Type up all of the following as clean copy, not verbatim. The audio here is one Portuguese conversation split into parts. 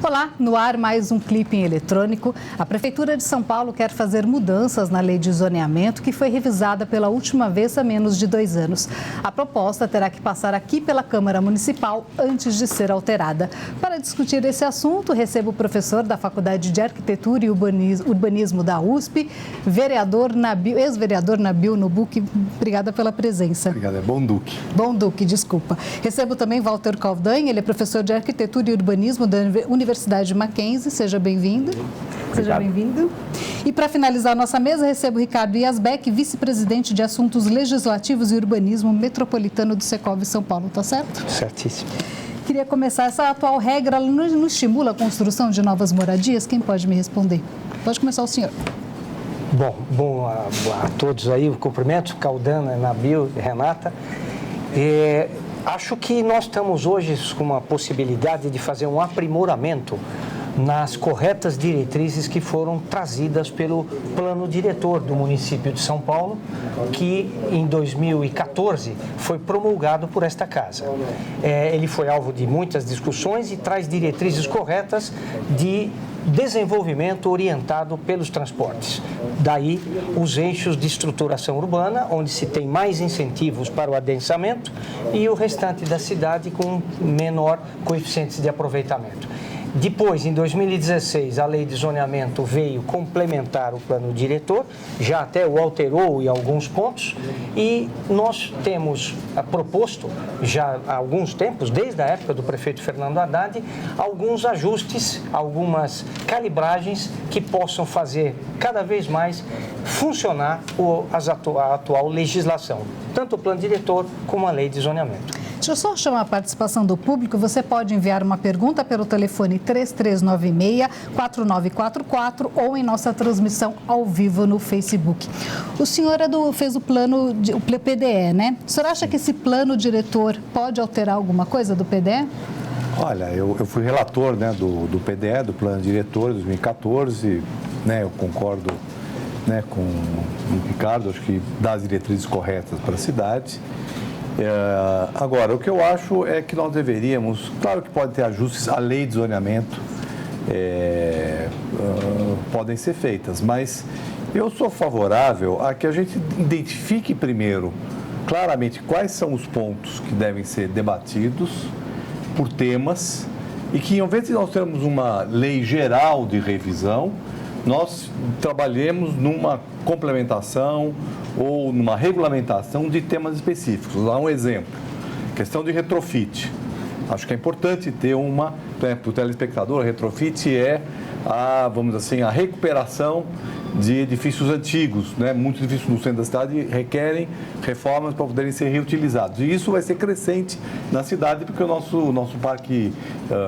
Olá, no ar mais um clipping eletrônico. A Prefeitura de São Paulo quer fazer mudanças na lei de zoneamento que foi revisada pela última vez há menos de 2 anos. A proposta terá que passar aqui pela Câmara Municipal antes de ser alterada. Para discutir esse assunto, recebo o professor da Faculdade de Arquitetura e Urbanismo da USP, ex-vereador Nabil Nubuque. Obrigada pela presença. Obrigado, é Bonduque. Bonduque, desculpa. Recebo também Walter Caldanha, ele é professor de Arquitetura e Urbanismo da Universidade Mackenzie. Seja bem-vindo. Seja bem-vindo. E para finalizar a nossa mesa, recebo Ricardo Iasbeck, vice-presidente de Assuntos Legislativos e Urbanismo Metropolitano do Secov São Paulo, tá certo? Certíssimo. Queria começar, essa atual regra não estimula a construção de novas moradias? Quem pode me responder? Pode começar o senhor. Bom a todos aí, cumprimento, Caldana, Nabil, Renata. Acho que nós estamos hoje com uma possibilidade de fazer um aprimoramento nas corretas diretrizes que foram trazidas pelo plano diretor do município de São Paulo, que em 2014 foi promulgado por esta casa. Ele foi alvo de muitas discussões e traz diretrizes corretas de desenvolvimento orientado pelos transportes. Daí os eixos de estruturação urbana, onde se tem mais incentivos para o adensamento, e o restante da cidade com menor coeficientes de aproveitamento. Depois, em 2016, a lei de zoneamento veio complementar o plano diretor, já até o alterou em alguns pontos, e nós temos proposto, já há alguns tempos, desde a época do prefeito Fernando Haddad, alguns ajustes, algumas calibragens que possam fazer cada vez mais funcionar a atual legislação, tanto o plano diretor como a lei de zoneamento. Deixa eu só chamar a participação do público. Você pode enviar uma pergunta pelo telefone 3396-4944 ou em nossa transmissão ao vivo no Facebook. O senhor fez o plano, o PDE, né? O senhor acha que esse plano diretor pode alterar alguma coisa do PDE? Olha, eu fui relator, né, do PDE, do plano diretor de 2014, né, eu concordo, né, com o Ricardo, acho que dá as diretrizes corretas para a cidade. Agora, o que eu acho é que nós deveríamos, claro que pode ter ajustes, a lei de zoneamento podem ser feitas, mas eu sou favorável a que a gente identifique primeiro claramente quais são os pontos que devem ser debatidos por temas e que, em vez de nós termos uma lei geral de revisão, nós trabalhemos numa complementação ou numa regulamentação de temas específicos. Vou dar um exemplo, questão de retrofit. Acho que é importante ter para o telespectador, a retrofit é vamos dizer assim, a recuperação de edifícios antigos, né? Muitos edifícios no centro da cidade requerem reformas para poderem ser reutilizados. E isso vai ser crescente na cidade, porque o nosso parque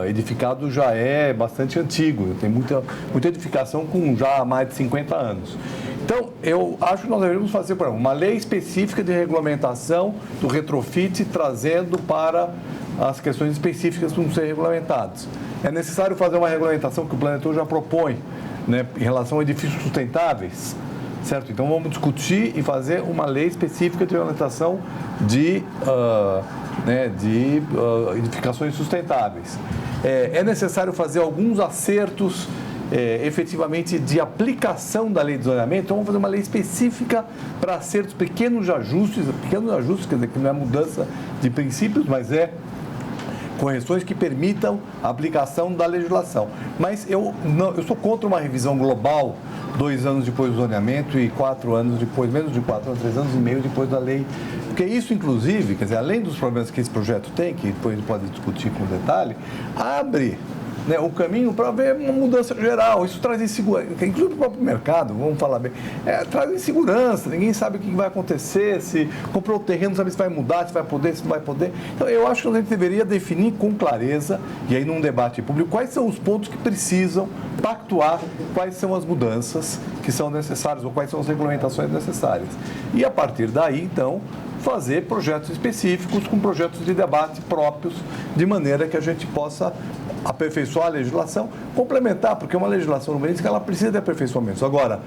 edificado já é bastante antigo, tem muita edificação com já mais de 50 anos. Então, eu acho que nós deveríamos fazer, por exemplo, uma lei específica de regulamentação do retrofit, trazendo para as questões específicas que vão ser regulamentadas. É necessário fazer uma regulamentação que o Planetor já propõe, né, em relação a edifícios sustentáveis, certo? Então, vamos discutir e fazer uma lei específica de regulamentação de edificações sustentáveis. É necessário fazer alguns acertos efetivamente de aplicação da lei de zoneamento. Então, vamos fazer uma lei específica para acertos, pequenos ajustes, quer dizer, que não é mudança de princípios, mas é correções que permitam a aplicação da legislação. Mas eu sou contra uma revisão global 2 anos depois do zoneamento e 4 anos depois, menos de 4 anos, 3 anos e meio depois da lei. Porque isso, inclusive, quer dizer, além dos problemas que esse projeto tem, que depois a gente pode discutir com detalhe, abre, né, o caminho para ver uma mudança geral. Isso traz insegurança, inclusive o próprio mercado, vamos falar bem, traz insegurança, ninguém sabe o que vai acontecer, se comprou o terreno, não sabe se vai mudar, se vai poder, se não vai poder. Então, eu acho que a gente deveria definir com clareza, e aí num debate público, quais são os pontos que precisam pactuar, quais são as mudanças que são necessárias, ou quais são as regulamentações necessárias. E a partir daí, então, fazer projetos específicos com projetos de debate próprios, de maneira que a gente possa aperfeiçoar a legislação, complementar, porque uma legislação urbanística ela precisa de aperfeiçoamentos. Agora,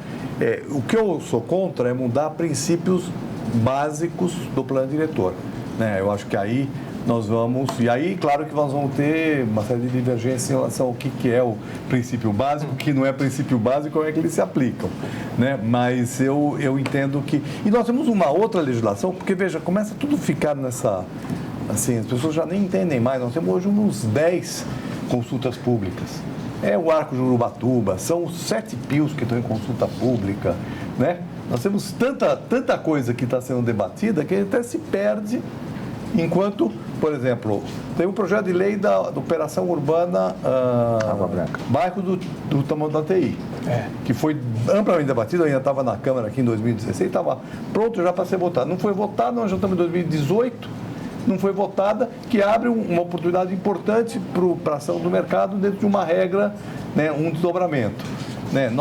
o que eu sou contra é mudar princípios básicos do plano diretor, né? Eu acho que aí nós vamos... E aí, claro que nós vamos ter uma série de divergências em relação ao que é o princípio básico, o que não é princípio básico e como é que eles se aplicam, né? Mas eu entendo que... E nós temos uma outra legislação, porque, veja, começa tudo a ficar nessa... Assim, as pessoas já nem entendem mais. Nós temos hoje uns 10 consultas públicas. É o Arco de Urubatuba, são os 7 PIOs que estão em consulta pública, né? Nós temos tanta coisa que está sendo debatida que até se perde, enquanto, por exemplo, tem um projeto de lei da Operação Urbana Água Branca, bairro do Tamanduateí, que foi amplamente debatido, ainda estava na Câmara aqui em 2016, estava pronto já para ser votado. Não foi votado, nós já estamos em 2018, não foi votada, que abre uma oportunidade importante para a ação do mercado dentro de uma regra, né, um desdobramento. Né?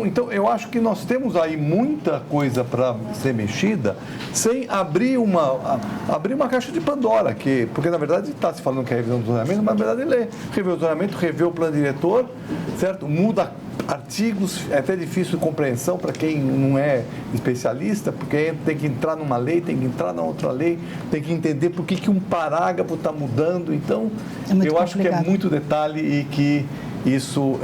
Então, eu acho que nós temos aí muita coisa para ser mexida sem abrir uma caixa de Pandora, porque na verdade está se falando que é revisão do zonamento, mas na verdade ele é rever o zonamento, rever o plano diretor, certo? Muda artigos, é até difícil de compreensão para quem não é especialista, porque tem que entrar numa lei, tem que entrar na outra lei, tem que entender por que um parágrafo está mudando. Então, eu acho que é muito detalhe e que isso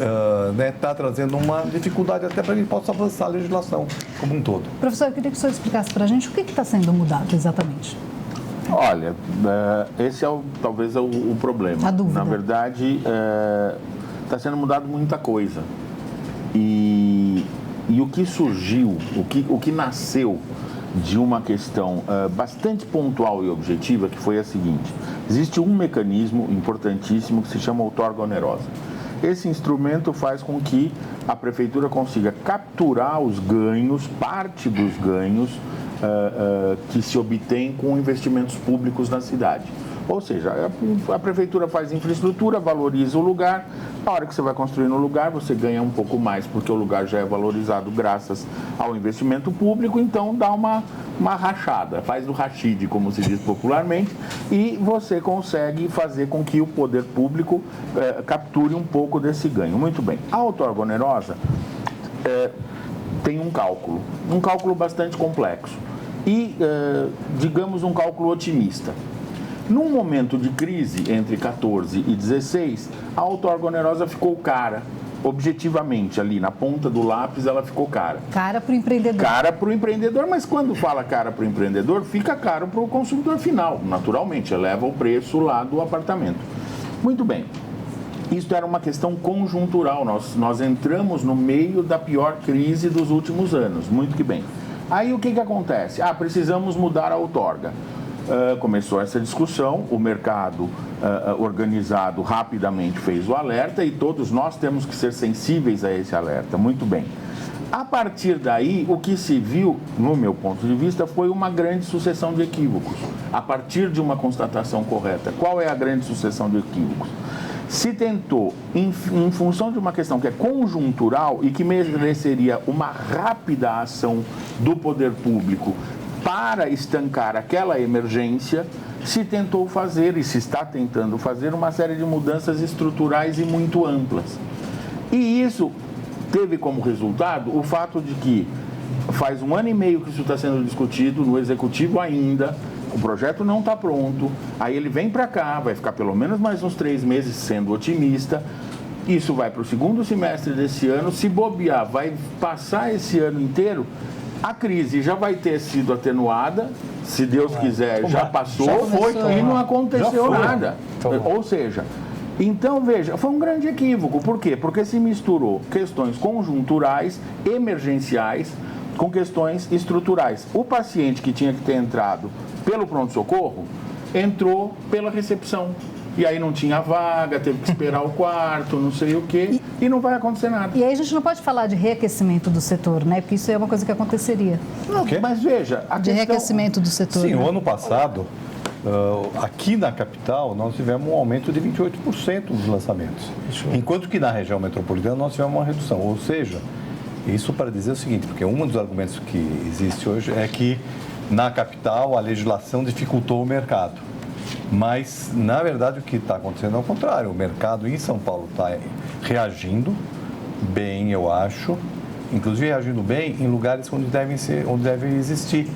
está trazendo uma dificuldade até para que a gente possa avançar a legislação como um todo. Professor, eu queria que o senhor explicasse para a gente o que está sendo mudado exatamente. Olha, esse talvez é o problema. A dúvida. Na verdade, está sendo mudado muita coisa. E o que surgiu, o que nasceu de uma questão bastante pontual e objetiva, que foi a seguinte: existe um mecanismo importantíssimo que se chama outorga onerosa. Esse instrumento faz com que a prefeitura consiga capturar os ganhos, parte dos ganhos que se obtém com investimentos públicos na cidade. Ou seja, a prefeitura faz infraestrutura, valoriza o lugar. Na hora que você vai construir no lugar, você ganha um pouco mais, porque o lugar já é valorizado graças ao investimento público, então dá uma rachada, faz o rachide, como se diz popularmente, e você consegue fazer com que o poder público capture um pouco desse ganho. Muito bem. A outorga onerosa tem um cálculo bastante complexo e, digamos, um cálculo otimista. Num momento de crise entre 14 e 16, a outorga onerosa ficou cara. Objetivamente, ali na ponta do lápis, ela ficou cara. Cara para o empreendedor. Cara para o empreendedor, mas quando fala cara para o empreendedor, fica caro para o consumidor final. Naturalmente, eleva o preço lá do apartamento. Muito bem. Isso era uma questão conjuntural. Nós entramos no meio da pior crise dos últimos anos. Muito que bem. Aí o que acontece? Precisamos mudar a outorga. Começou essa discussão, o mercado organizado rapidamente fez o alerta e todos nós temos que ser sensíveis a esse alerta. Muito bem. A partir daí, o que se viu, no meu ponto de vista, foi uma grande sucessão de equívocos. A partir de uma constatação correta. Qual é a grande sucessão de equívocos? Se tentou, em função de uma questão que é conjuntural e que mereceria uma rápida ação do poder público para estancar aquela emergência, se tentou fazer e se está tentando fazer uma série de mudanças estruturais e muito amplas. E isso teve como resultado o fato de que faz 1 ano e meio que isso está sendo discutido no Executivo ainda, o projeto não está pronto, aí ele vem para cá, vai ficar pelo menos mais uns 3 meses sendo otimista, isso vai para o 2º semestre desse ano, se bobear, vai passar esse ano inteiro. A crise já vai ter sido atenuada, se Deus quiser, já passou e não aconteceu nada. Ou seja, então veja, foi um grande equívoco. Por quê? Porque se misturou questões conjunturais, emergenciais, com questões estruturais. O paciente que tinha que ter entrado pelo pronto-socorro, entrou pela recepção. E aí não tinha vaga, teve que esperar o quarto, não sei o quê, e não vai acontecer nada. E aí a gente não pode falar de reaquecimento do setor, né? Porque isso é uma coisa que aconteceria. Não, mas veja... De reaquecimento do setor. Sim, né? o ano passado, aqui na capital, nós tivemos um aumento de 28% dos lançamentos. Enquanto que na região metropolitana nós tivemos uma redução. Ou seja, isso para dizer o seguinte, porque um dos argumentos que existe hoje é que na capital a legislação dificultou o mercado. Mas, na verdade, o que está acontecendo é o contrário. O mercado em São Paulo está reagindo bem, eu acho. Inclusive, reagindo bem em lugares onde deve existir.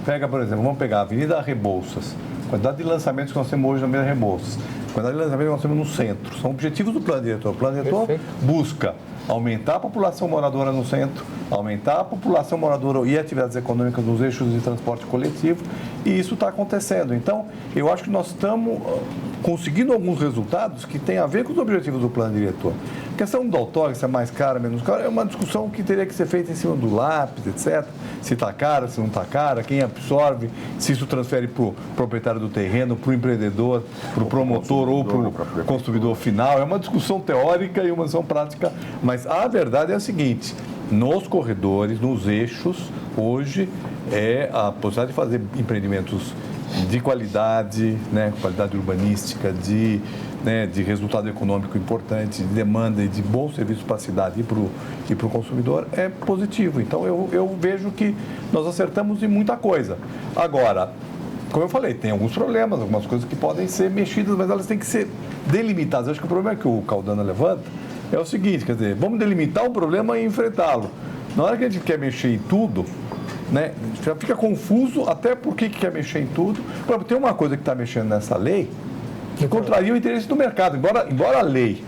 Pega, por exemplo, vamos pegar a Avenida Rebouças. a quantidade de lançamentos que nós temos hoje na Mira Remoças, a quantidade de lançamentos que nós temos no centro, são objetivos do plano diretor. O plano diretor busca aumentar a população moradora no centro, aumentar a população moradora e atividades econômicas nos eixos de transporte coletivo, e isso está acontecendo. Então, eu acho que nós estamos conseguindo alguns resultados que têm a ver com os objetivos do plano diretor. A questão do outorga, se é mais caro, menos caro, é uma discussão que teria que ser feita em cima do lápis, etc. Se está cara, se não está cara, quem absorve, se isso transfere para o proprietário do terreno, para o empreendedor, para o promotor ou para o consumidor final. É uma discussão teórica e uma discussão prática, mas a verdade é a seguinte: nos corredores, nos eixos, hoje é a possibilidade de fazer empreendimentos de qualidade, né, qualidade urbanística, de resultado econômico importante, de demanda e de bom serviço para a cidade e para o consumidor é positivo. Então, eu vejo que nós acertamos em muita coisa. Agora, como eu falei, tem alguns problemas, algumas coisas que podem ser mexidas, mas elas têm que ser delimitadas. Eu acho que o problema que o Caldana levanta é o seguinte, quer dizer, vamos delimitar um problema e enfrentá-lo. Na hora que a gente quer mexer em tudo, né, já fica confuso até por que quer mexer em tudo. Por exemplo, tem uma coisa que está mexendo nessa lei que contraria o interesse do mercado. Embora a lei,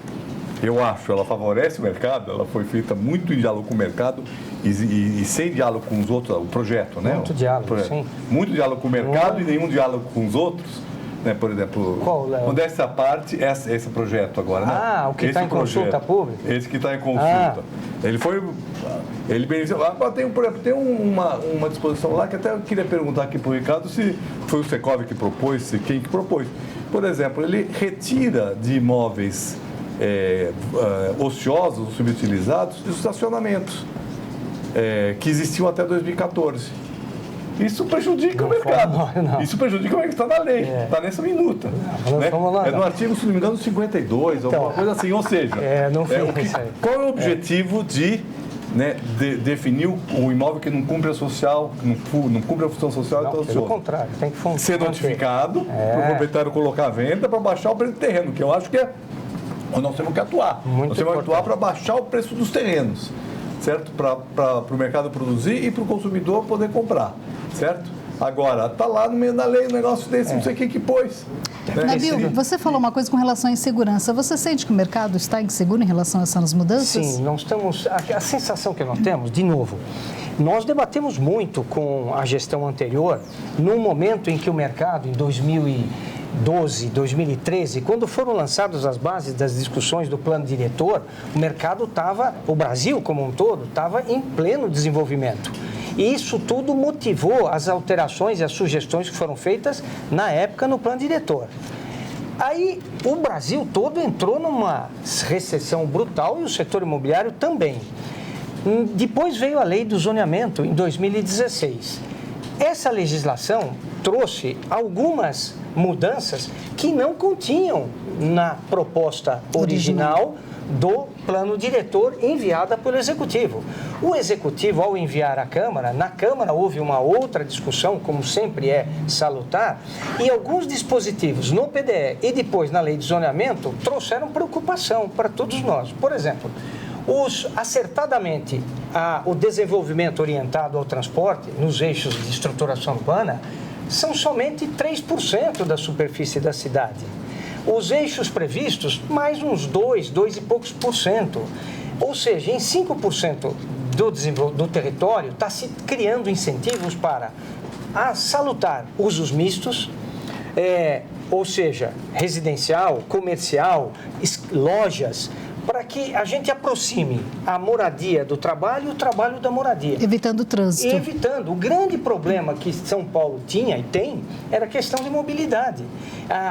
eu acho, ela favorece o mercado, ela foi feita muito em diálogo com o mercado e sem diálogo com os outros, o projeto, né? Muito diálogo, sim. Muito diálogo com o mercado e nenhum diálogo com os outros. Né, por exemplo, modéstia à parte, esse projeto agora, né? O que está em consulta pública? Esse que está em consulta. Ele beneficiou. Agora tem uma disposição lá que até eu queria perguntar aqui para o Ricardo se foi o Secov que propôs, se quem que propôs. Por exemplo, ele retira de imóveis ociosos, subutilizados, os estacionamentos que existiam até 2014. Isso prejudica o mercado. Não. Isso prejudica o mercado que está na lei, está nessa minuta. É no artigo, se não me engano, 52, alguma coisa assim. Ou seja, qual é o objetivo de definir o imóvel que não cumpre a social, não cumpre a função social? Não, pelo contrário, tem que ser notificado para o proprietário colocar a venda para baixar o preço do terreno, que eu acho que é onde nós temos que atuar. Nós temos que atuar para baixar o preço dos terrenos, certo? Para o mercado produzir e para o consumidor poder comprar, certo? Agora, está lá no meio da lei um negócio desse, não sei quem que pôs. Nabil, você falou uma coisa com relação à insegurança. Você sente que o mercado está inseguro em relação a essas mudanças? Sim, nós estamos... A sensação que nós temos, de novo, nós debatemos muito com a gestão anterior, num momento em que o mercado, em 2012, 2013, quando foram lançadas as bases das discussões do plano diretor, o mercado estava, o Brasil como um todo, estava em pleno desenvolvimento. E isso tudo motivou as alterações e as sugestões que foram feitas na época no plano diretor. Aí o Brasil todo entrou numa recessão brutal e o setor imobiliário também. Depois veio a lei do zoneamento em 2016. Essa legislação trouxe algumas mudanças que não continham na proposta original do plano diretor enviada pelo Executivo. O Executivo, ao enviar à Câmara, na Câmara houve uma outra discussão, como sempre é salutar, e alguns dispositivos no PDE e depois na lei de zoneamento trouxeram preocupação para todos nós. Por exemplo, acertadamente, o desenvolvimento orientado ao transporte nos eixos de estruturação urbana são somente 3% da superfície da cidade. Os eixos previstos, mais uns 2 e poucos por cento. Ou seja, em 5% do território está se criando incentivos para salutar usos mistos, ou seja, residencial, comercial, lojas, para que a gente aproxime a moradia do trabalho e o trabalho da moradia. Evitando o trânsito. O grande problema que São Paulo tinha e tem era a questão de mobilidade.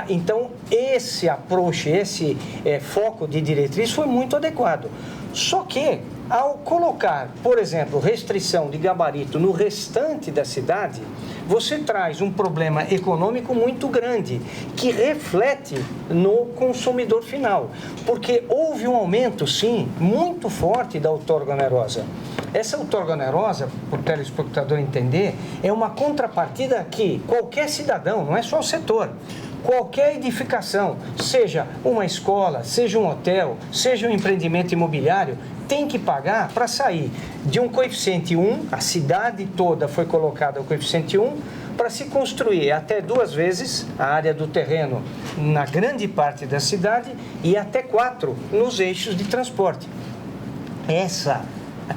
Então, esse approach, esse foco de diretriz foi muito adequado. Só que, ao colocar, por exemplo, restrição de gabarito no restante da cidade, você traz um problema econômico muito grande, que reflete no consumidor final. Porque houve um aumento, sim, muito forte da outorga onerosa. Essa outorga onerosa, para o telespectador entender, é uma contrapartida que qualquer cidadão, não é só o setor, qualquer edificação, seja uma escola, seja um hotel, seja um empreendimento imobiliário, tem que pagar para sair de um coeficiente 1, a cidade toda foi colocada ao coeficiente 1, para se construir até 2 vezes a área do terreno na grande parte da cidade e até 4 nos eixos de transporte. Essa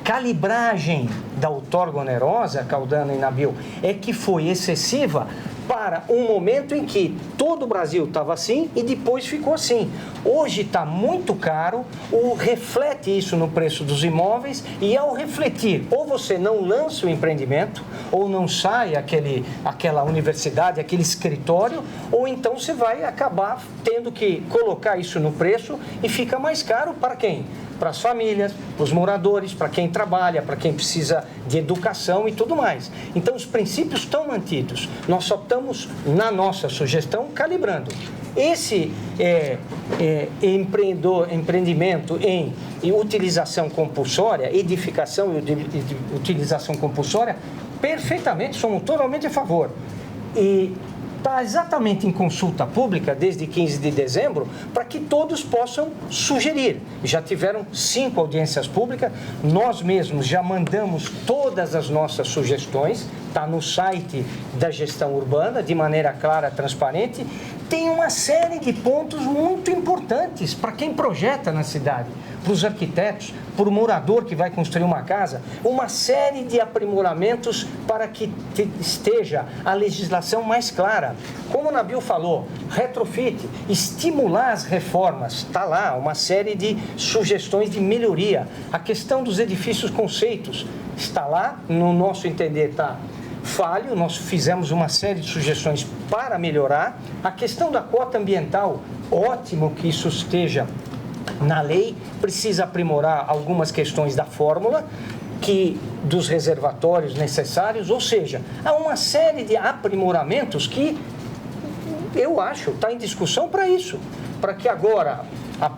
calibragem da outorga onerosa, Caldana e Nabil, é que foi excessiva para um momento em que todo o Brasil estava assim e depois ficou assim. Hoje está muito caro, reflete isso no preço dos imóveis e ao refletir, ou você não lança o empreendimento, ou não sai aquela universidade, aquele escritório, ou então você vai acabar tendo que colocar isso no preço e fica mais caro para quem? Para as famílias, para os moradores, para quem trabalha, para quem precisa de educação e tudo mais. Então, os princípios estão mantidos. Nós só estamos, na nossa sugestão, calibrando. Esse empreendimento em utilização compulsória, edificação e utilização compulsória, perfeitamente, somos totalmente a favor. E está exatamente em consulta pública desde 15 de dezembro para que todos possam sugerir. Já tiveram 5 audiências públicas, nós mesmos já mandamos todas as nossas sugestões, está no site da gestão urbana, de maneira clara, transparente. Tem uma série de pontos muito importantes para quem projeta na cidade, para os arquitetos, para o morador que vai construir uma casa, uma série de aprimoramentos para que esteja a legislação mais clara. Como o Nabil falou, retrofit, estimular as reformas, está lá uma série de sugestões de melhoria. A questão dos edifícios conceitos está lá, no nosso entender está falho, nós fizemos uma série de sugestões para melhorar. A questão da cota ambiental, ótimo que isso esteja na lei, precisa aprimorar algumas questões da fórmula, dos reservatórios necessários, ou seja, há uma série de aprimoramentos que eu acho está em discussão para isso, para que agora a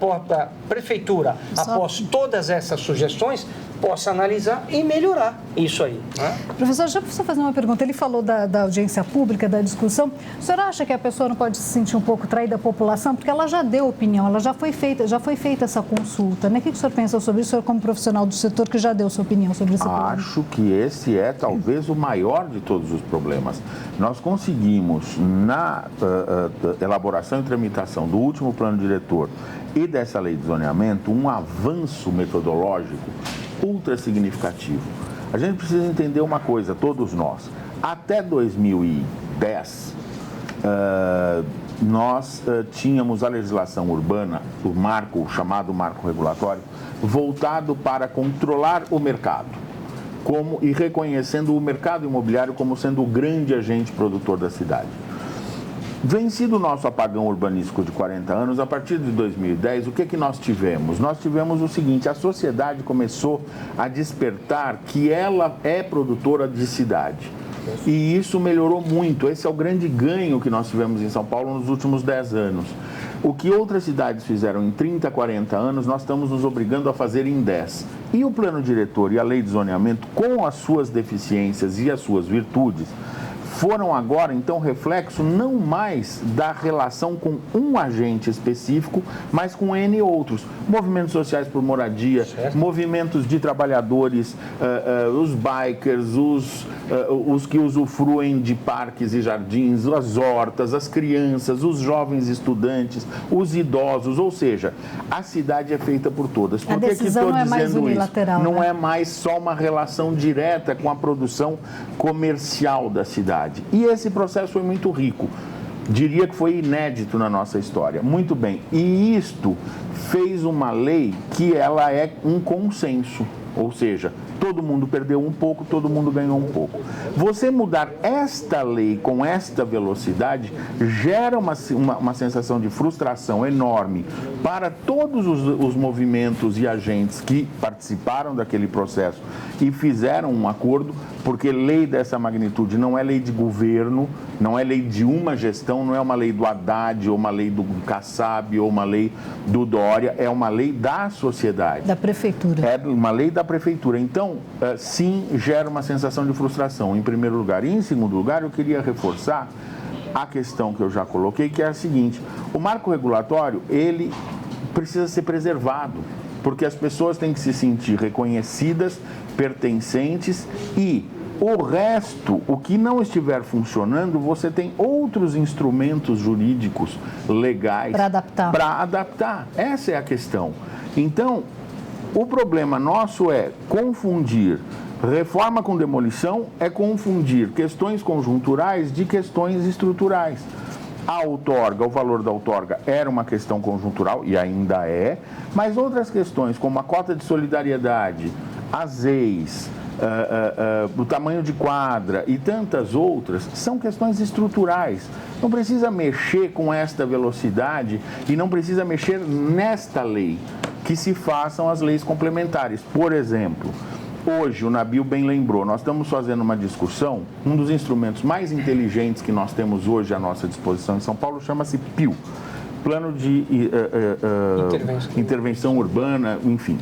prefeitura, após todas essas sugestões, possa analisar e melhorar isso aí. Né? Professor, já preciso fazer uma pergunta. Ele falou da audiência pública, da discussão. O senhor acha que a pessoa não pode se sentir um pouco traída da população? Porque ela já deu opinião, ela já foi feita essa consulta. Né? O que o senhor pensa sobre isso, o senhor como profissional do setor que já deu sua opinião sobre esse problema? Acho que esse é talvez o maior de todos os problemas. Nós conseguimos, na elaboração e tramitação do último plano diretor e dessa lei de zoneamento, um avanço metodológico ultra significativo. A gente precisa entender uma coisa, todos nós. Até 2010, nós tínhamos a legislação urbana, o chamado marco regulatório, voltado para controlar o mercado, e reconhecendo o mercado imobiliário como sendo o grande agente produtor da cidade. Vencido o nosso apagão urbanístico de 40 anos, a partir de 2010, o que nós tivemos? Nós tivemos o seguinte, a sociedade começou a despertar que ela é produtora de cidade. E isso melhorou muito. Esse é o grande ganho que nós tivemos em São Paulo nos últimos 10 anos. O que outras cidades fizeram em 30, 40 anos, nós estamos nos obrigando a fazer em 10. E o plano diretor e a lei de zoneamento, com as suas deficiências e as suas virtudes, foram agora, então, reflexo não mais da relação com um agente específico, mas com N outros. Movimentos sociais por moradia, movimentos de trabalhadores, os bikers, os que usufruem de parques e jardins, as hortas, as crianças, os jovens estudantes, os idosos, ou seja, a cidade é feita por todas. Por que estou dizendo isso? Não é mais só uma relação direta com a produção comercial da cidade. E esse processo foi muito rico. Diria que foi inédito na nossa história. Muito bem. E isto fez uma lei que ela é um consenso. Ou seja, todo mundo perdeu um pouco, todo mundo ganhou um pouco. Você mudar esta lei com esta velocidade gera uma sensação de frustração enorme para todos os movimentos e agentes que participaram daquele processo e fizeram um acordo, porque lei dessa magnitude não é lei de governo, não é lei de uma gestão, não é uma lei do Haddad, ou uma lei do Kassab, ou uma lei do Dória, é uma lei da sociedade. Da prefeitura. É uma lei da prefeitura. Então, sim, gera uma sensação de frustração, em primeiro lugar. E, em segundo lugar, eu queria reforçar a questão que eu já coloquei, que é a seguinte: o marco regulatório, ele precisa ser preservado, porque as pessoas têm que se sentir reconhecidas, pertencentes, e O resto, o que não estiver funcionando, você tem outros instrumentos jurídicos legais para adaptar. Essa é a questão. Então, o problema nosso é confundir reforma com demolição, é confundir questões conjunturais de questões estruturais. A outorga, o valor da outorga era uma questão conjuntural, e ainda é, mas outras questões, como a cota de solidariedade, as ex, o tamanho de quadra e tantas outras, são questões estruturais. Não precisa mexer com esta velocidade e não precisa mexer nesta lei, que se façam as leis complementares. Por exemplo, hoje, o Nabil bem lembrou, nós estamos fazendo uma discussão, um dos instrumentos mais inteligentes que nós temos hoje à nossa disposição em São Paulo chama-se PIU, Plano de Intervenção Urbana, enfim.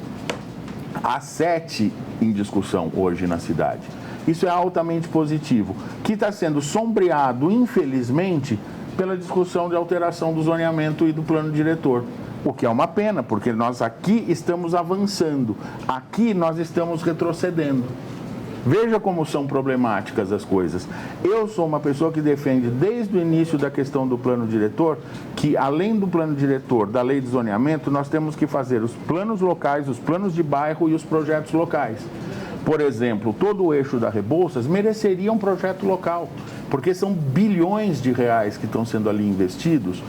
Há 7 em discussão hoje na cidade. Isso é altamente positivo, que está sendo sombreado, infelizmente, pela discussão de alteração do zoneamento e do plano diretor. O que é uma pena, porque nós aqui estamos avançando, aqui nós estamos retrocedendo. Veja como são problemáticas as coisas. Eu sou uma pessoa que defende desde o início da questão do plano diretor, que além do plano diretor, da lei de zoneamento, nós temos que fazer os planos locais, os planos de bairro e os projetos locais. Por exemplo, todo o eixo da Rebouças mereceria um projeto local, porque são bilhões de reais que estão sendo ali investidos,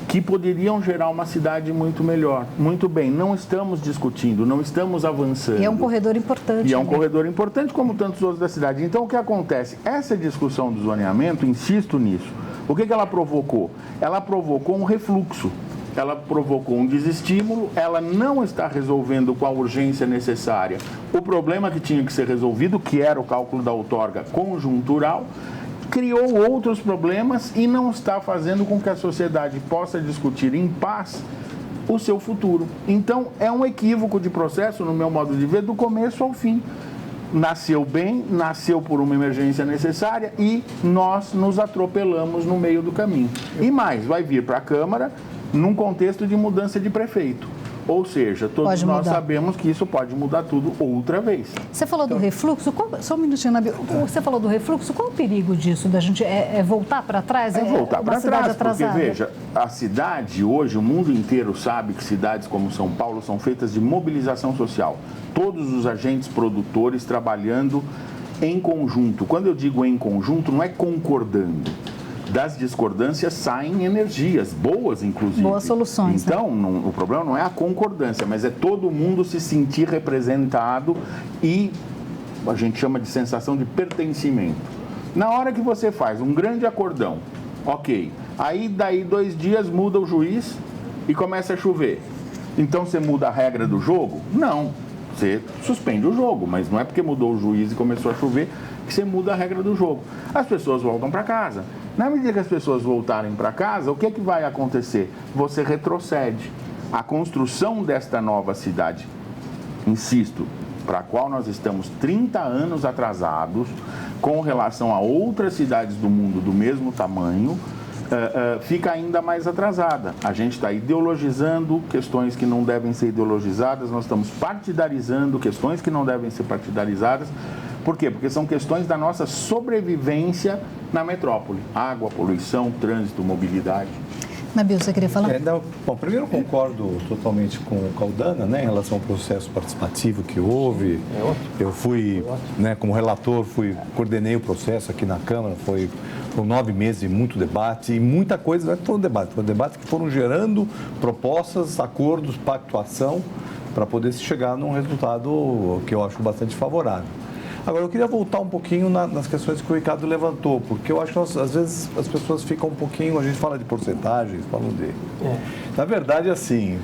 que poderiam gerar uma cidade muito melhor. Muito bem, não estamos discutindo, não estamos avançando. E é um corredor importante. E é um corredor importante, como tantos outros da cidade. Então, o que acontece? Essa discussão do zoneamento, insisto nisso, o que ela provocou? Ela provocou um refluxo, ela provocou um desestímulo, ela não está resolvendo com a urgência necessária o problema que tinha que ser resolvido, que era o cálculo da outorga conjuntural, criou outros problemas e não está fazendo com que a sociedade possa discutir em paz o seu futuro. Então, é um equívoco de processo, no meu modo de ver, do começo ao fim. Nasceu bem, nasceu por uma emergência necessária e nós nos atropelamos no meio do caminho. E mais, vai vir para a Câmara num contexto de mudança de prefeito. Ou seja, todos nós sabemos que isso pode mudar tudo outra vez. Você falou do refluxo, só um minutinho, Nabil. Você falou do refluxo, qual o perigo disso? Da gente voltar para trás? É voltar para trás, porque veja, a cidade hoje, o mundo inteiro sabe que cidades como São Paulo são feitas de mobilização social. Todos os agentes produtores trabalhando em conjunto. Quando eu digo em conjunto, não é concordando. Das discordâncias saem energias, boas inclusive. Boas soluções. Então, o problema não é a concordância, mas é todo mundo se sentir representado e a gente chama de sensação de pertencimento. Na hora que você faz um grande acordão, ok, aí daí 2 dias muda o juiz e começa a chover. Então você muda a regra do jogo? Não, você suspende o jogo, mas não é porque mudou o juiz e começou a chover que você muda a regra do jogo. As pessoas voltam para casa. Na medida que as pessoas voltarem para casa, o que vai acontecer? Você retrocede. A construção desta nova cidade, insisto, para a qual nós estamos 30 anos atrasados com relação a outras cidades do mundo do mesmo tamanho, fica ainda mais atrasada. A gente está ideologizando questões que não devem ser ideologizadas, nós estamos partidarizando questões que não devem ser partidarizadas. Por quê? Porque são questões da nossa sobrevivência na metrópole. Água, poluição, trânsito, mobilidade. Nabil, você queria falar? Bom, primeiro eu concordo totalmente com o Caldana, né, em relação ao processo participativo que houve. Eu fui, como relator, coordenei o processo aqui na Câmara, foram 9 meses de muito debate e muita coisa, não é todo debate, foi um debate que foram gerando propostas, acordos, pactuação, para poder se chegar num resultado que eu acho bastante favorável. Agora, eu queria voltar um pouquinho nas questões que o Ricardo levantou, porque eu acho que às vezes as pessoas ficam um pouquinho, a gente fala de porcentagens, falam de... Na verdade, assim...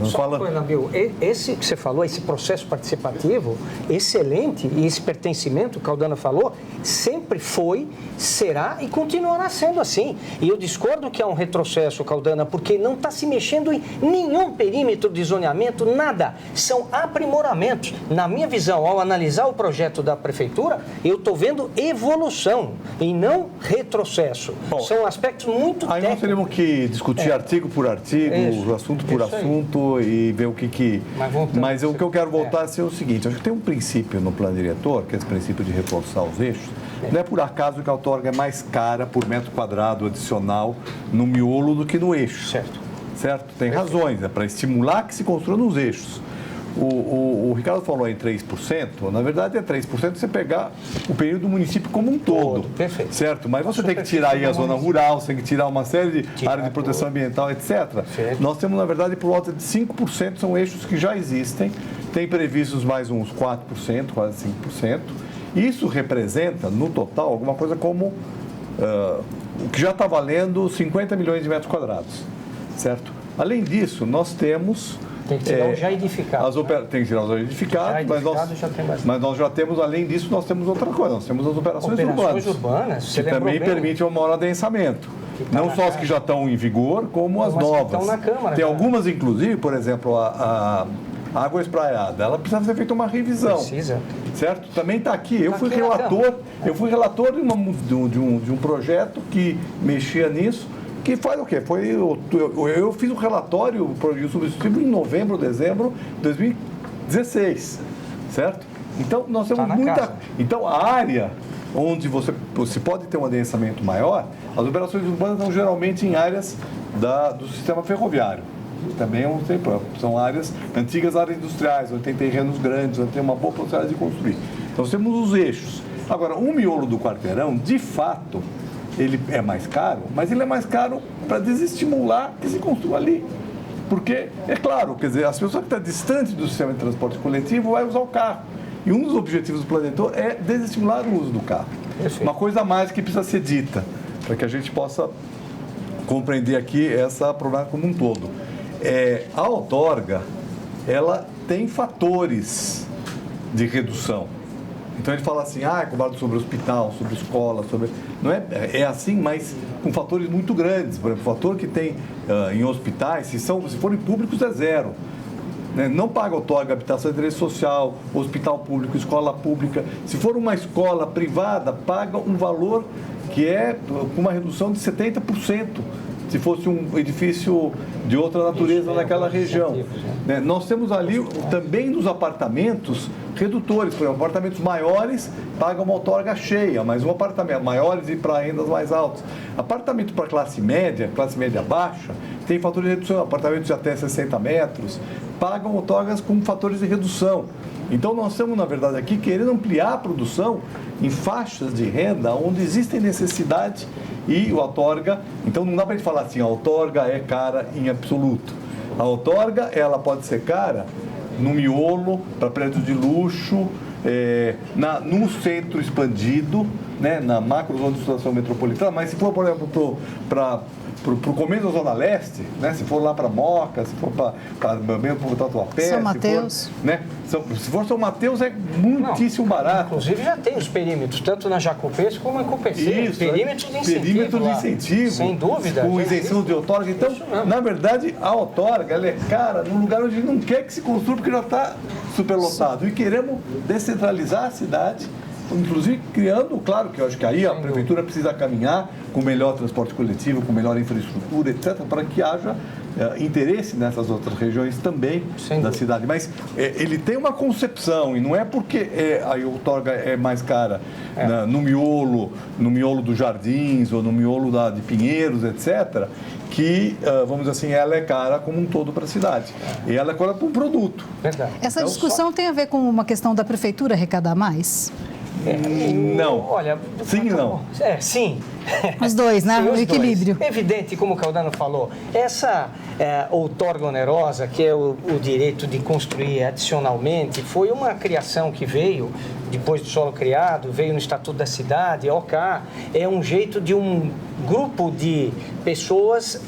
Nabil, esse que você falou, esse processo participativo, excelente, e esse pertencimento que o Caldana falou, sempre foi, será e continuará sendo assim. E eu discordo que é um retrocesso, Caldana, porque não está se mexendo em nenhum perímetro de zoneamento, nada. São aprimoramentos. Na minha visão, ao analisar o projeto da Prefeitura, eu estou vendo evolução e não retrocesso. Bom, são aspectos muito técnicos. Aí nós teremos que discutir artigo por artigo, assunto por assunto e ver o que... Mas o que eu quero voltar a ser o seguinte, acho que tem um princípio no plano diretor, que é esse princípio de reforçar os eixos, Não é por acaso que a outorga é mais cara por metro quadrado adicional no miolo do que no eixo. Certo? Tem razões, é para estimular que se construa nos eixos. O Ricardo falou em 3%, na verdade é 3% você pegar o período do município como um todo. Perfeito. Certo? Mas você tem que tirar aí a zona rural, você tem que tirar uma série de áreas de proteção ambiental, etc. Certo. Nós temos, na verdade, por volta de 5% são eixos que já existem, tem previstos mais uns 4%, quase 5%. Isso representa, no total, alguma coisa como o que já está valendo 50 milhões de metros quadrados. Certo? Além disso, nós temos... Tem que tirar os já edificados. Tem que tirar os já edificados, mas nós já temos, além disso, nós temos outra coisa, nós temos as operações urbanas que também permitem um maior adensamento. Não só as que já estão em vigor, como as novas. Que estão na Câmara, tem algumas, inclusive, por exemplo, a água espraiada, ela precisa ser feita uma revisão. Precisa. Certo? Também está aqui. Eu fui relator de um projeto que mexia nisso. Que faz o quê? Eu fiz um relatório substitutivo em novembro, dezembro de 2016, certo? Então, nós temos muita... Então, a área onde você pode ter um adensamento maior, as operações urbanas são geralmente em áreas do sistema ferroviário. Também são áreas, antigas áreas industriais, onde tem terrenos grandes, onde tem uma boa possibilidade de construir. Então, nós temos os eixos. Agora, o miolo do quarteirão, de fato... ele é mais caro, mas ele é mais caro para desestimular que se construa ali. Porque, é claro, quer dizer, as pessoas que estão distantes do sistema de transporte coletivo vai usar o carro. E um dos objetivos do planetor é desestimular o uso do carro. Uma coisa a mais que precisa ser dita, para que a gente possa compreender aqui essa problema como um todo. A outorga, ela tem fatores de redução. Então ele fala assim, é cobrado sobre hospital, sobre escola, sobre... Não é assim, mas com fatores muito grandes. Por exemplo, o fator que tem em hospitais, se forem públicos, é zero. Né? Não paga outorga, habitação de interesse social, hospital público, escola pública. Se for uma escola privada, paga um valor que é com uma redução de 70%. Se fosse um edifício de outra natureza naquela região. Né? Nós temos ali também nos apartamentos redutores, por exemplo, apartamentos maiores pagam uma outorga cheia, mas um apartamento maiores e para rendas mais altas. Apartamento para classe média baixa, tem fatores de redução, apartamentos de até 60 metros, pagam outorgas com fatores de redução. Então nós estamos, na verdade, aqui querendo ampliar a produção em faixas de renda onde existem necessidade e o outorga, então não dá para a gente falar assim, a outorga é cara em absoluto. A outorga, ela pode ser cara no miolo, para prédios de luxo, num centro expandido, né, na macro zona de situação metropolitana, mas se for, por exemplo, para o começo da Zona Leste, né, se for lá para Moca, se for para o Tatuapé, São Mateus. Se for São Mateus é muitíssimo barato. Inclusive já tem os perímetros, tanto na Jacopês como em Copecê. Isso, perímetros de incentivo. Perímetros de incentivo. Sem dúvida. Com isenção de outorga. Então, na verdade, a outorga ela é cara num lugar onde não quer que se construa porque já está superlotado. E queremos descentralizar a cidade, inclusive criando, claro que eu acho que aí a prefeitura precisa caminhar com melhor transporte coletivo, com melhor infraestrutura, etc., para que haja interesse nessas outras regiões também da cidade. Mas ele tem uma concepção, e não é porque a outorga é mais cara no miolo dos Jardins ou no miolo de Pinheiros, etc., que, vamos dizer assim, ela é cara como um todo para a cidade. E ela é cara para um produto. Verdade. Essa discussão tem a ver com uma questão da prefeitura arrecadar mais? Não. Olha, sim e não. Sim. Os dois, né? O equilíbrio. Evidente, como o Caldano falou, essa outorga onerosa, que é o direito de construir adicionalmente, foi uma criação que veio, depois do solo criado, veio no Estatuto da Cidade, OK, é um jeito de um grupo de pessoas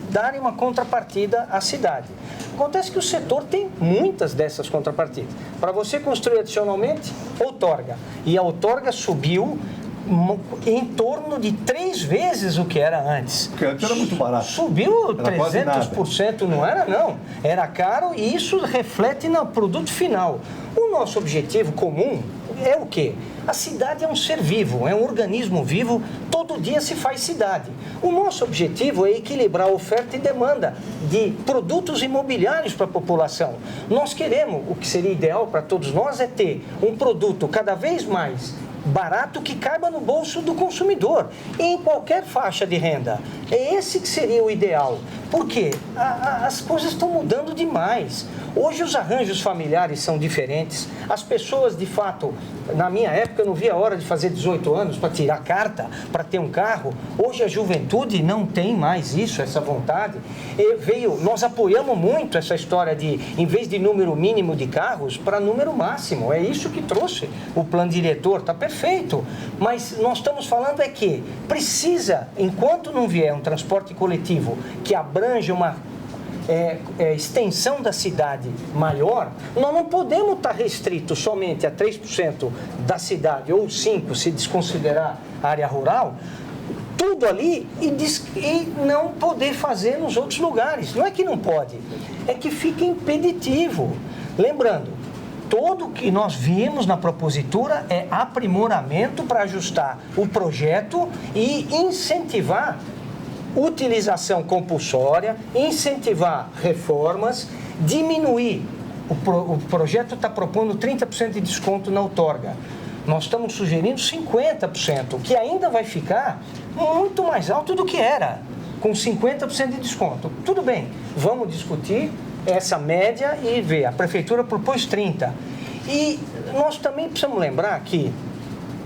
darem uma contrapartida à cidade. Acontece que o setor tem muitas dessas contrapartidas. Para você construir adicionalmente, outorga. E a outorga subiu em torno de 3 vezes o que era antes. Porque antes era muito barato. Subiu era 300%, não era não. Era caro e isso reflete no produto final. O nosso objetivo comum é o quê? A cidade é um ser vivo, é um organismo vivo, todo dia se faz cidade. O nosso objetivo é equilibrar a oferta e demanda de produtos imobiliários para a população. Nós queremos, o que seria ideal para todos nós é ter um produto cada vez mais barato que caiba no bolso do consumidor, em qualquer faixa de renda. É esse que seria o ideal. Por quê? As coisas estão mudando demais. Hoje os arranjos familiares são diferentes. As pessoas, de fato, na minha época eu não via a hora de fazer 18 anos para tirar carta, para ter um carro. Hoje a juventude não tem mais isso, essa vontade. Nós apoiamos muito essa história de, em vez de número mínimo de carros, para número máximo. É isso que trouxe o plano diretor, está perfeito. Mas nós estamos falando é que precisa, enquanto não vier um transporte coletivo que abrange uma extensão da cidade maior, nós não podemos estar restritos somente a 3% da cidade, ou 5% se desconsiderar a área rural, tudo ali e não poder fazer nos outros lugares. Não é que não pode, é que fica impeditivo. Lembrando, tudo que nós vimos na propositura é aprimoramento para ajustar o projeto e incentivar utilização compulsória, incentivar reformas, diminuir. O projeto está propondo 30% de desconto na outorga. Nós estamos sugerindo 50%, que ainda vai ficar muito mais alto do que era, com 50% de desconto. Tudo bem, vamos discutir essa média e ver. A prefeitura propôs 30%. E nós também precisamos lembrar que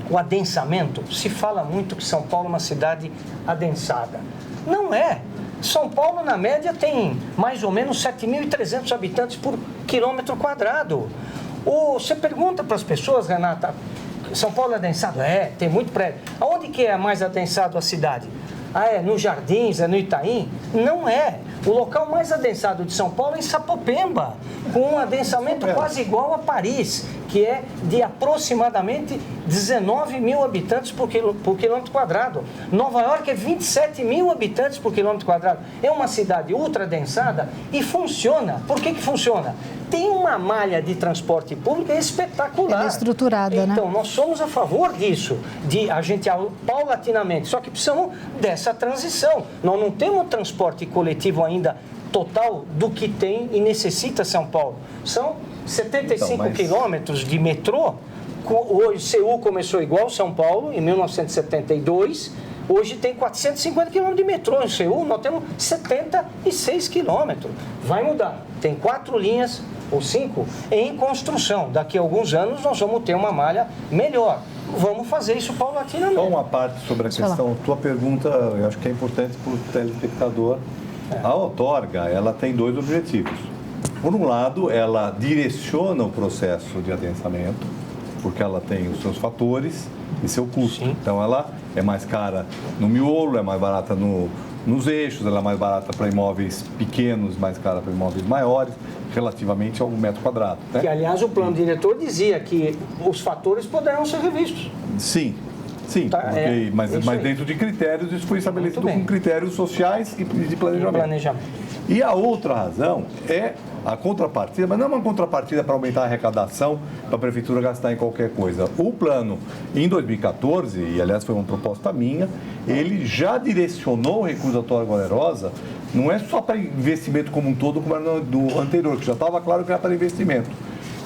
o adensamento, se fala muito que São Paulo é uma cidade adensada. Não é. São Paulo, na média, tem mais ou menos 7.300 habitantes por quilômetro quadrado. Você pergunta para as pessoas, Renata, São Paulo é adensado? É, tem muito prédio. Aonde que é mais adensado a cidade? É nos Jardins, é no Itaim? Não é. O local mais adensado de São Paulo é em Sapopemba, com um adensamento quase igual a Paris, que é de aproximadamente 19 mil habitantes por quilômetro quadrado. Nova York é 27 mil habitantes por quilômetro quadrado. É uma cidade ultra densada e funciona. Por que funciona? Tem uma malha de transporte público espetacular. Ela é estruturada, né? Então, nós somos a favor disso, de a gente paulatinamente, só que precisamos dessa transição. Nós não temos transporte coletivo ainda total do que tem e necessita São Paulo. São 75 quilômetros de metrô. Hoje, Seul começou igual São Paulo, em 1972. Hoje tem 450 quilômetros de metrô em Seul, nós temos 76 quilômetros. Vai mudar. Tem 4 linhas ou 5 em construção. Daqui a alguns anos nós vamos ter uma malha melhor. Vamos fazer isso paulatinamente. Só uma parte sobre a questão. Tua pergunta, eu acho que é importante para o telespectador. A outorga, ela tem 2 objetivos. Por um lado, ela direciona o processo de adensamento, porque ela tem os seus fatores e seu custo. Sim. Então, ela é mais cara no miolo, é mais barata nos eixos, ela é mais barata para imóveis pequenos, mais cara para imóveis maiores, relativamente ao metro quadrado. Né? Que, aliás, o plano diretor dizia que os fatores poderão ser revistos. Sim, tá, mas dentro de critérios, isso foi estabelecido com critérios sociais e de planejamento. E a outra razão é a contrapartida, mas não é uma contrapartida para aumentar a arrecadação, para a prefeitura gastar em qualquer coisa. O plano, em 2014, e aliás foi uma proposta minha, ele já direcionou o recurso da outorga onerosa, não é só para investimento como um todo, como era do anterior, que já estava claro que era para investimento.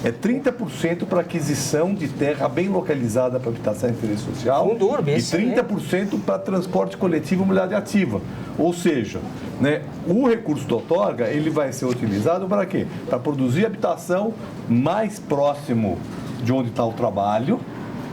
É 30% para aquisição de terra bem localizada para habitação e interesse social e 30% para transporte coletivo e mobilidade ativa. Ou seja, né, o recurso da outorga ele vai ser utilizado para quê? Para produzir habitação mais próximo de onde está o trabalho,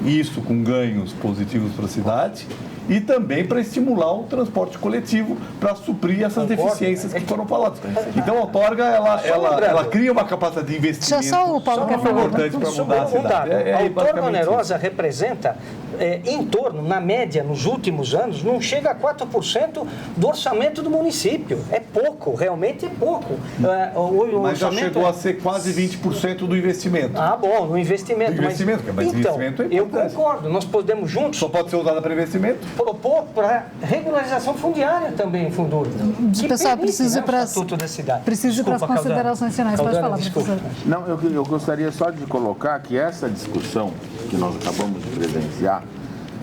isso com ganhos positivos para a cidade, e também para estimular o transporte coletivo para suprir essas deficiências que foram faladas. Então, a outorga, ela cria uma capacidade de investimento só o Paulo quer falar. importante para mudar a cidade. A outorga onerosa representa, em torno, na média, nos últimos anos, não chega a 4% do orçamento do município. É pouco, realmente é pouco. Mas já chegou a ser quase 20% do investimento. Ah, bom, no investimento. Mas investimento é importante. Eu concordo, nós podemos juntos... Só pode ser usada para investimento? Propor para regularização fundiária também, Fundura. Pessoal, preciso para as considerações finais. Pode falar, professor. Não, eu gostaria só de colocar que essa discussão que nós acabamos de presenciar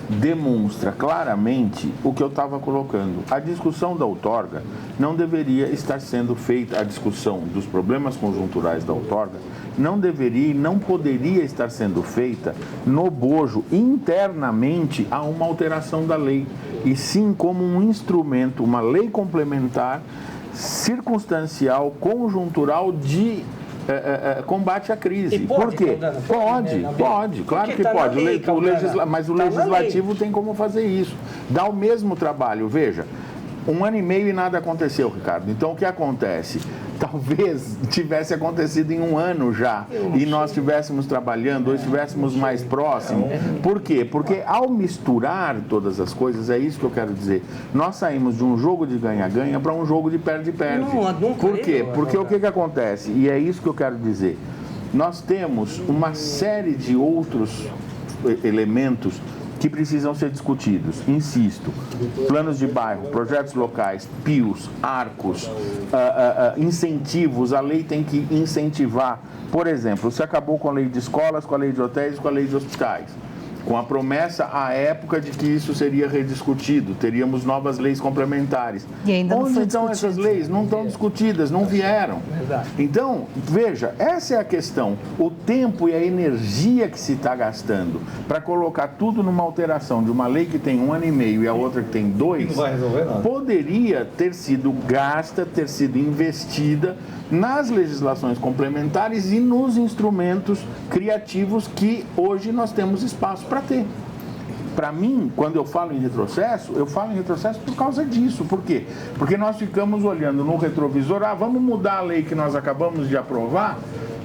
demonstra claramente o que eu estava colocando. A discussão da outorga não deveria estar sendo feita, a discussão dos problemas conjunturais da outorga não deveria e não poderia estar sendo feita no bojo internamente a uma alteração da lei, e sim como um instrumento, uma lei complementar, circunstancial, conjuntural de combate à crise. Por quê? Pode, claro que pode. Mas o legislativo tem como fazer isso. Dá o mesmo trabalho. Veja, 1 ano e meio e nada aconteceu, Ricardo. Então, o que acontece? Talvez tivesse acontecido em 1 ano já e nós estivéssemos trabalhando ou estivéssemos mais próximos. Por quê? Porque ao misturar todas as coisas, é isso que eu quero dizer, nós saímos de um jogo de ganha-ganha para um jogo de perde-perde. Por quê? Porque o que acontece? E é isso que eu quero dizer. Nós temos uma série de outros elementos que precisam ser discutidos. Insisto, planos de bairro, projetos locais, PIOs, arcos, incentivos, a lei tem que incentivar. Por exemplo, se acabou com a lei de escolas, com a lei de hotéis, com a lei de hospitais, com a promessa à época de que isso seria rediscutido, teríamos novas leis complementares. E ainda não Onde estão essas leis? Não estão discutidas, não vieram. Então, veja, essa é a questão. O tempo e a energia que se está gastando para colocar tudo numa alteração de uma lei que tem 1 ano e meio e a outra que tem 2, não vai resolver nada. Poderia ter sido gasta, ter sido investida nas legislações complementares e nos instrumentos criativos que hoje nós temos espaço para ter. Para mim, quando eu falo em retrocesso por causa disso. Por quê? Porque nós ficamos olhando no retrovisor, vamos mudar a lei que nós acabamos de aprovar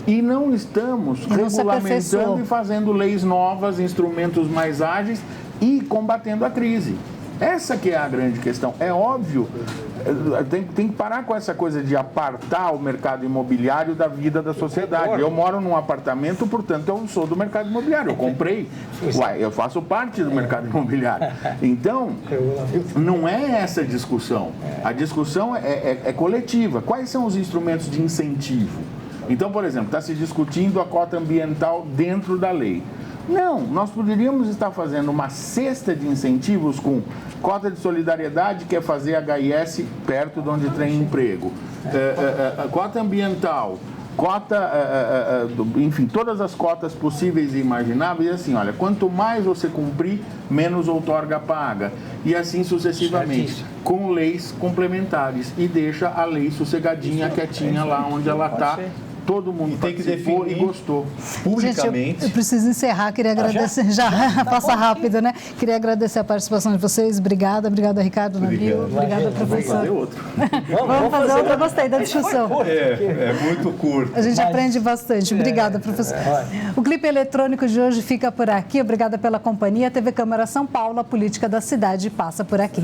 e não estamos regulamentando e fazendo leis novas, instrumentos mais ágeis e combatendo a crise. Essa que é a grande questão. É óbvio, tem que parar com essa coisa de apartar o mercado imobiliário da vida da sociedade. Eu moro num apartamento, portanto, eu sou do mercado imobiliário. Eu comprei, eu faço parte do mercado imobiliário. Então, não é essa a discussão. A discussão é coletiva. Quais são os instrumentos de incentivo? Então, por exemplo, está se discutindo a cota ambiental dentro da lei. Não, nós poderíamos estar fazendo uma cesta de incentivos com cota de solidariedade, que é fazer HIS perto de onde tem emprego, cota ambiental, cota, enfim, todas as cotas possíveis e imagináveis, e assim, olha, quanto mais você cumprir, menos outorga paga, e assim sucessivamente, com leis complementares, e deixa a lei sossegadinha, quietinha lá onde ela está. Todo mundo tem que participou definir e gostou. Publicamente. Gente, eu preciso encerrar, queria agradecer, já passa rápido, né? Queria agradecer a participação de vocês, obrigada, Ricardo, Nabil, obrigada, professor. Vamos fazer outro. Vamos fazer outra, gostei da discussão. É muito curto. A gente aprende bastante, obrigada, professor. O clipe eletrônico de hoje fica por aqui, obrigada pela companhia. TV Câmara São Paulo, a política da cidade passa por aqui.